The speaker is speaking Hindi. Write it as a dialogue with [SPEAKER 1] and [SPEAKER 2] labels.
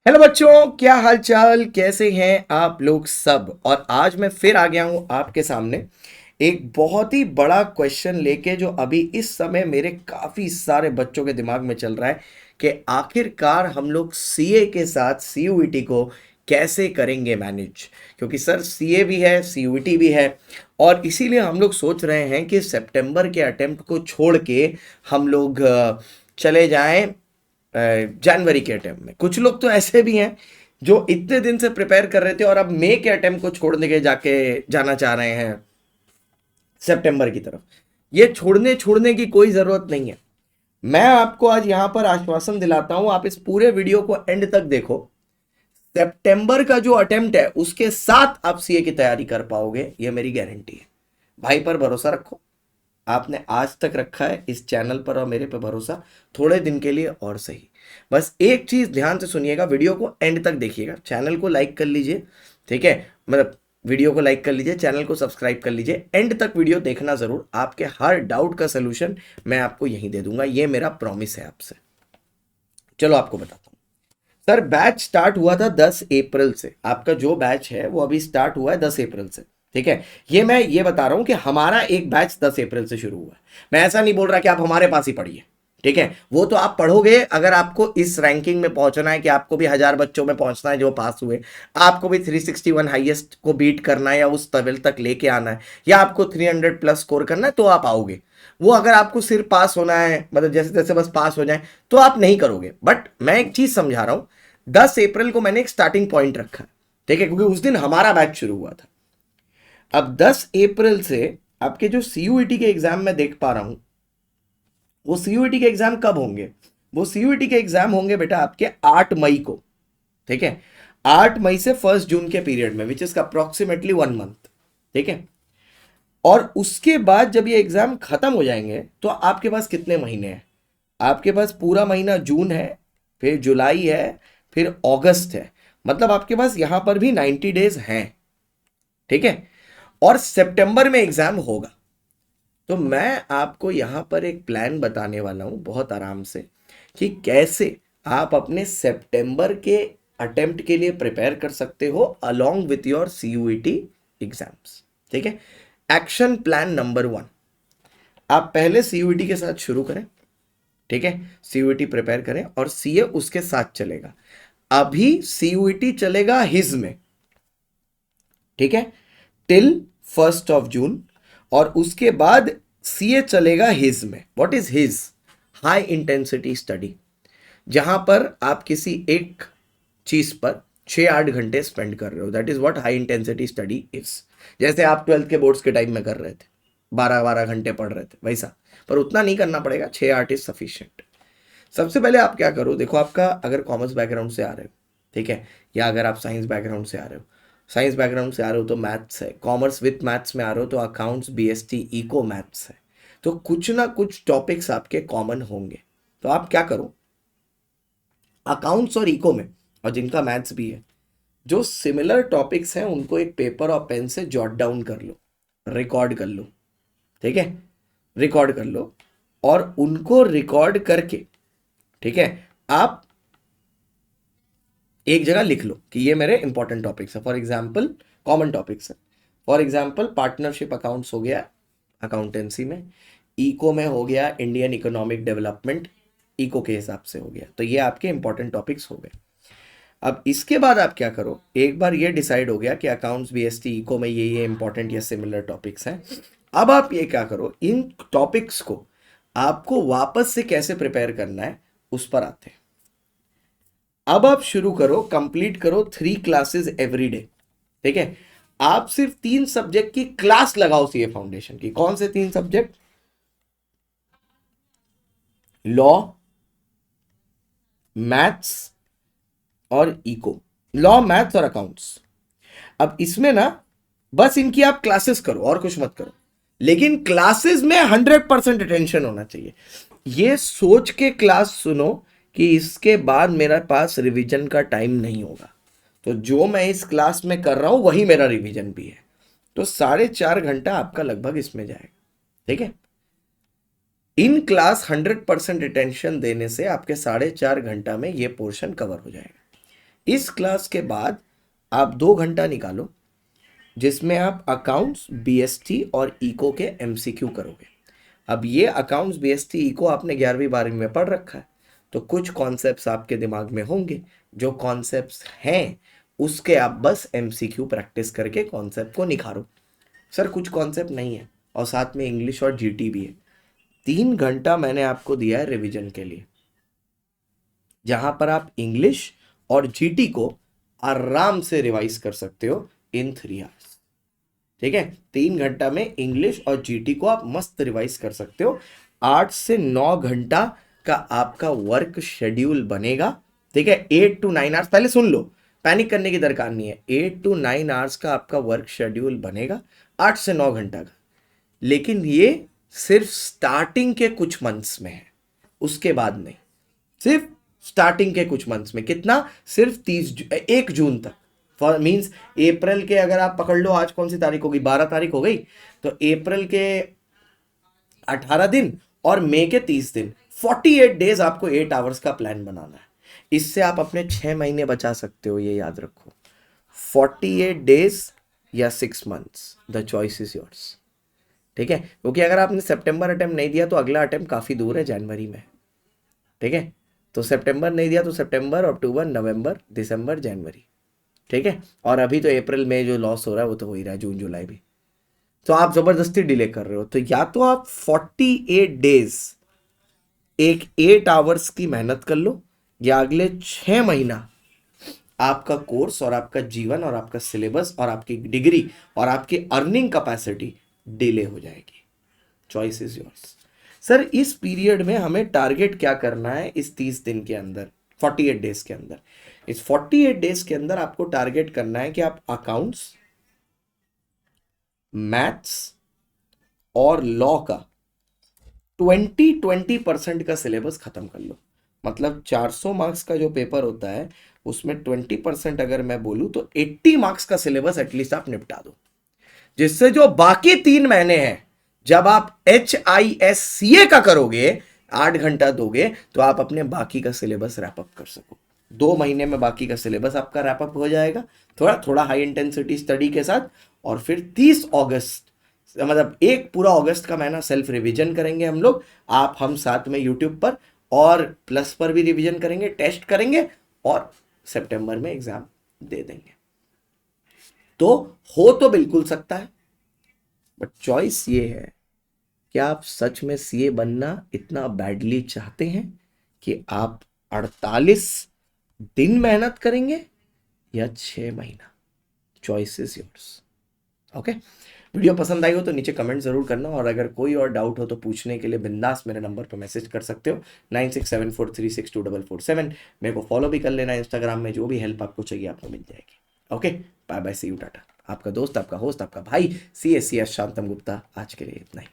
[SPEAKER 1] हेलो बच्चों, क्या हाल चाल, कैसे हैं आप लोग सब। और आज मैं फिर आ गया हूं आपके सामने एक बहुत ही बड़ा क्वेश्चन लेके, जो अभी इस समय मेरे काफी सारे बच्चों के दिमाग में चल रहा है कि आखिरकार हम लोग सीए के साथ सीयूईटी को कैसे करेंगे मैनेज। क्योंकि सर सीए भी है, सीयूईटी भी है, और इसीलिए हम लोग सोच रहे हैं कि सितंबर के अटेम्प्ट को छोड़ के हम लोग चले जाएं जनवरी के अटेम्प्ट में। कुछ लोग तो ऐसे भी हैं जो इतने दिन से प्रिपेयर कर रहे थे और अब मई के अटेम्प्ट को छोड़ने के जाके जाना चाह रहे हैं सितंबर की तरफ। ये छोड़ने छोड़ने की कोई जरूरत नहीं है। मैं आपको आज यहां पर आश्वासन दिलाता हूं, आप इस पूरे वीडियो को एंड तक देखो। सितंबर का जो अटेम्प्ट है उसके साथ आप सीए की तैयारी कर पाओगे, ये मेरी गारंटी है। भाई पर भरोसा रखो। आपने आज तक रखा है इस चैनल पर और मेरे पे भरोसा, थोड़े दिन के लिए और सही। बस एक चीज ध्यान से सुनिएगा, वीडियो को एंड तक देखिएगा, चैनल को लाइक कर लीजिए, ठीक है। मतलब वीडियो को लाइक कर लीजिए, चैनल को सब्सक्राइब कर लीजिए, एंड तक वीडियो देखना जरूर। आपके हर डाउट का सोल्यूशन मैं आपको यहीं दे दूंगा, ये मेरा प्रॉमिस है आपसे। चलो आपको बताता हूँ। सर बैच स्टार्ट हुआ था 10 अप्रैल से। आपका जो बैच है वो अभी स्टार्ट हुआ है 10 अप्रैल से, ठीक है। ये मैं ये बता रहा हूं कि हमारा एक बैच 10 अप्रैल से शुरू हुआ है। मैं ऐसा नहीं बोल रहा कि आप हमारे पास ही पढ़िए, ठीक है। वो तो आप पढ़ोगे अगर आपको इस रैंकिंग में पहुंचना है कि आपको भी 1000 बच्चों में पहुंचना है जो पास हुए, आपको भी 361 हाईएस्ट को बीट करना है या उस लेवल तक लेके आना है, या आपको 300 प्लस स्कोर करना है, तो आप आओगे। वो अगर आपको सिर्फ पास होना है, मतलब जैसे तैसे बस पास हो जाए, तो आप नहीं करोगे। बट मैं एक चीज समझा रहा हूं, 10 अप्रैल को मैंने एक स्टार्टिंग पॉइंट रखा, ठीक है, क्योंकि उस दिन हमारा बैच शुरू हुआ था। अब 10 अप्रैल से आपके जो सीयूईटी के एग्जाम में देख पा रहा हूं, वो सीयूईटी के एग्जाम कब होंगे? वो सीयूईटी के एग्जाम होंगे बेटा आपके 8 मई को, ठीक है। 8 मई से 1 जून के पीरियड में, विच इज अप्रोक्सीमेटली 1 मंथ, ठीक है। और उसके बाद जब ये एग्जाम खत्म हो जाएंगे तो आपके पास कितने महीने हैं? आपके पास पूरा महीना जून है, फिर जुलाई है, फिर अगस्त है। मतलब आपके पास यहां पर भी 90 डेज हैं, ठीक है। और सितंबर में एग्जाम होगा। तो मैं आपको यहां पर एक प्लान बताने वाला हूं बहुत आराम से, कि कैसे आप अपने सितंबर के अटेम्प्ट के लिए प्रिपेयर कर सकते हो along with your CUET exams, ठीक है। एक्शन प्लान नंबर 1, आप पहले सीयूईटी के साथ शुरू करें, ठीक है। सीयूईटी प्रिपेयर करें और सीए उसके साथ चलेगा। अभी सीयूईटी चलेगा हिज में, ठीक है, टिल 1 जून। और उसके बाद सीए चलेगा हिज में। What is his? High intensity study, जहां पर आप किसी एक चीज पर 6-8 घंटे स्पेंड कर रहे हो, that is what high intensity study is. जैसे आप 12th के बोर्ड्स के टाइम में कर रहे थे, 12-12 घंटे पढ़ रहे थे, वैसा। पर उतना नहीं करना पड़ेगा, 6-8 इज सफिशियंट। सबसे पहले आप क्या करो, देखो आपका अगर कॉमर्स बैकग्राउंड से आ रहे हो, ठीक है, या अगर आप साइंस बैकग्राउंड से आ रहे हो, साइंस बैकग्राउंड से आ रहे हो तो मैथ्स है, कॉमर्स विथ मैथ्स में आ रहे हो तो अकाउंट्स, बीएसटी, इको, मैथ्स है। तो कुछ ना कुछ टॉपिक्स आपके कॉमन होंगे। तो आप क्या करो, अकाउंट्स और इको में, और जिनका मैथ्स भी है, जो सिमिलर टॉपिक्स हैं उनको एक पेपर और पेन से जॉट डाउन कर लो, रिकॉर्ड कर लो, ठीक है। रिकॉर्ड कर लो और उनको रिकॉर्ड करके, ठीक है, आप एक जगह लिख लो कि ये मेरे इंपॉर्टेंट टॉपिक्स है। फॉर एग्जाम्पल कॉमन टॉपिक्स है, फॉर एग्जाम्पल पार्टनरशिप अकाउंट्स हो गया अकाउंटेंसी में, इको में हो गया इंडियन इकोनॉमिक डेवलपमेंट, इको के हिसाब से हो गया। तो ये आपके इंपॉर्टेंट टॉपिक्स हो गए। अब इसके बाद आप क्या करो, एक बार ये डिसाइड हो गया कि अकाउंट्स, बीएसटी, इको में ये इंपॉर्टेंट या सिमिलर टॉपिक्स हैं। अब आप ये क्या करो, इन टॉपिक्स को आपको वापस से कैसे प्रिपेयर करना है उस पर आते हैं। अब आप शुरू करो, कंप्लीट करो 3 क्लासेस एवरी डे, ठीक है। आप सिर्फ 3 सब्जेक्ट की क्लास लगाओ सीए फाउंडेशन की। कौन से 3 सब्जेक्ट? लॉ, मैथ्स और इको। लॉ, मैथ्स और अकाउंट्स। अब इसमें ना बस इनकी आप क्लासेस करो और कुछ मत करो, लेकिन क्लासेस में 100% अटेंशन होना चाहिए। ये सोच के क्लास सुनो कि इसके बाद मेरे पास रिवीजन का टाइम नहीं होगा, तो जो मैं इस क्लास में कर रहा हूं वही मेरा रिवीजन भी है। तो 4.5 घंटा आपका लगभग इसमें जाएगा, ठीक है। इन क्लास 100% अटेंशन देने से आपके 4.5 घंटा में ये पोर्शन कवर हो जाएगा। इस क्लास के बाद आप 2 घंटा निकालो जिसमें आप अकाउंट्स, बीएसटी और इको के एमसीक्यू करोगे। अब ये अकाउंट्स, बीएसटी, इको आपने 11वीं 12वीं में पढ़ रखा है, तो कुछ कॉन्सेप्ट्स आपके दिमाग में होंगे। जो कॉन्सेप्ट्स हैं उसके आप बस एमसीक्यू प्रैक्टिस करके कॉन्सेप्ट को निखारो। सर कुछ कॉन्सेप्ट नहीं है और साथ में इंग्लिश और जीटी भी है। 3 घंटा मैंने आपको दिया है रिवीजन के लिए, जहां पर आप इंग्लिश और जीटी को आराम से रिवाइज कर सकते हो इन 3 आवर्स। ठीक है, 3 घंटा में इंग्लिश और जीटी को आप मस्त रिवाइज कर सकते हो। 8 से 9 घंटा का आपका वर्क शेड्यूल बनेगा। ठीक है, 8 to 9 आवर्स, पहले सुन लो, पैनिक करने की दरकार नहीं है। 8 to 9 आवर्स का आपका वर्क शेड्यूल बनेगा, 8 से 9 घंटा का। लेकिन ये सिर्फ स्टार्टिंग के कुछ मंथ्स में है, उसके बाद नहीं। सिर्फ स्टार्टिंग के कुछ मंथ्स में। कितना? सिर्फ 1 जून तक। फॉर मीन्स अप्रैल के, अगर आप पकड़ लो, आज कौन सी तारीख होगी? 12 तारीख हो गई, तो अप्रैल के 18 दिन और मई के 30 दिन, 48 डेज आपको 8 आवर्स का प्लान बनाना है। इससे आप अपने 6 महीने बचा सकते हो, ये याद रखो। 48 डेज या 6 months, the choice is yours. ठीक है, क्योंकि अगर आपने सितंबर अटेम्प्ट नहीं दिया तो अगला अटेम्प्ट काफी दूर है, जनवरी में। ठीक है, तो सितंबर नहीं दिया तो सितंबर, अक्टूबर, नवंबर, दिसंबर, जनवरी। ठीक है, और अभी तो अप्रैल में जो लॉस हो रहा है वो तो हो ही रहा है, जून जुलाई भी। तो आप जबरदस्ती डिले कर रहे हो। तो या तो आप 48 डेज एक 8 आवर्स की मेहनत कर लो, या अगले 6 महीना आपका कोर्स और आपका जीवन और आपका सिलेबस और आपकी डिग्री और आपकी अर्निंग कैपेसिटी डिले हो जाएगी। Choice is yours. सर इस पीरियड में हमें टारगेट क्या करना है? इस 30 दिन के अंदर, 48 डेज के अंदर, इस 48 डेज के अंदर आपको टारगेट करना है कि आप अकाउंट्स, मैथ्स और लॉ का 20% का सिलेबस खत्म कर लो। मतलब 400 मार्क्स का जो पेपर होता है उसमें 20% अगर मैं बोलूं तो 80 मार्क्स का सिलेबस एटलीस्ट आप निपटा दो, जिससे जो बाकी 3 महीने हैं, जब आप HISCA का करोगे, 8 घंटा दोगे, तो आप अपने बाकी का सिलेबस रैपअप कर सको। 2 महीने में बाकी का सिलेबस आपका रैपअप हो जाएगा, थोड़ा थोड़ा हाई इंटेंसिटी स्टडी के साथ। और फिर 30 अगस्त, मतलब एक पूरा अगस्त का महीना सेल्फ रिवीजन करेंगे हम लोग, आप हम साथ में यूट्यूब पर, और प्लस पर भी रिवीजन करेंगे, टेस्ट करेंगे, और सितंबर में एग्जाम दे देंगे। तो हो तो बिल्कुल सकता है, बट चॉइस ये है कि आप सच में सीए बनना इतना बैडली चाहते हैं कि आप 48 दिन मेहनत करेंगे या 6 महीना। Choice is yours. Okay, video पसंद आई हो तो नीचे कमेंट जरूर करना, और अगर कोई और डाउट हो तो पूछने के लिए बिंदास मेरे नंबर पर मैसेज कर सकते हो, 9674362447। मेरे को फॉलो भी कर लेना इंस्टाग्राम में, जो भी हेल्प आपको चाहिए आपको मिल जाएगी। Okay, bye bye, see you, tata. आपका दोस्त, आपका होस्ट, आपका भाई, CS शांतम गुप्ता। आज के लिए इतना ही।